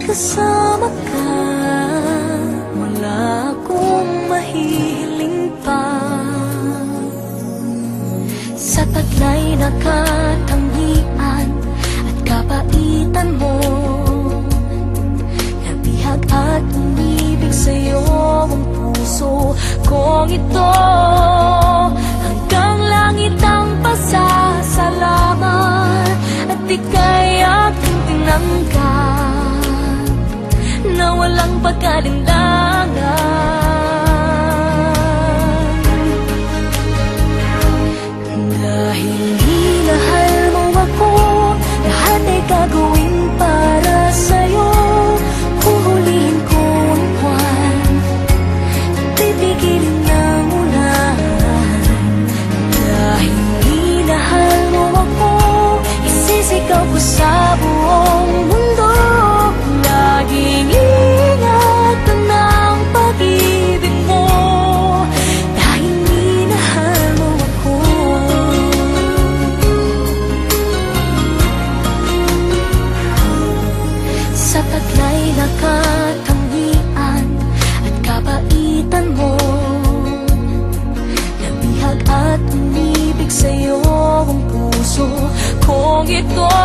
kasama ka, wala akong mahihiling pa. Sa taglay na katangian at kapaitan mo, nabihag at umibig sa'yo ang puso kong ito. Hanggang langit ang pasasalamat at ika'y aking tinanggap na walang pagkalinlangan. Dahil minahal mo ako, lahat ay gagawin para sa'yo. Huhulihin ko ang buwan, pipigilin ng ulan. Dahil minahal mo ako, isisigaw ko sa buong mundo. Laging ingatan ng pag-ibig mo, dahil minahal mo ako. Sa taglay na katangian at kapaitan mo, nabihag at umibig sa'yo ang puso kong ito.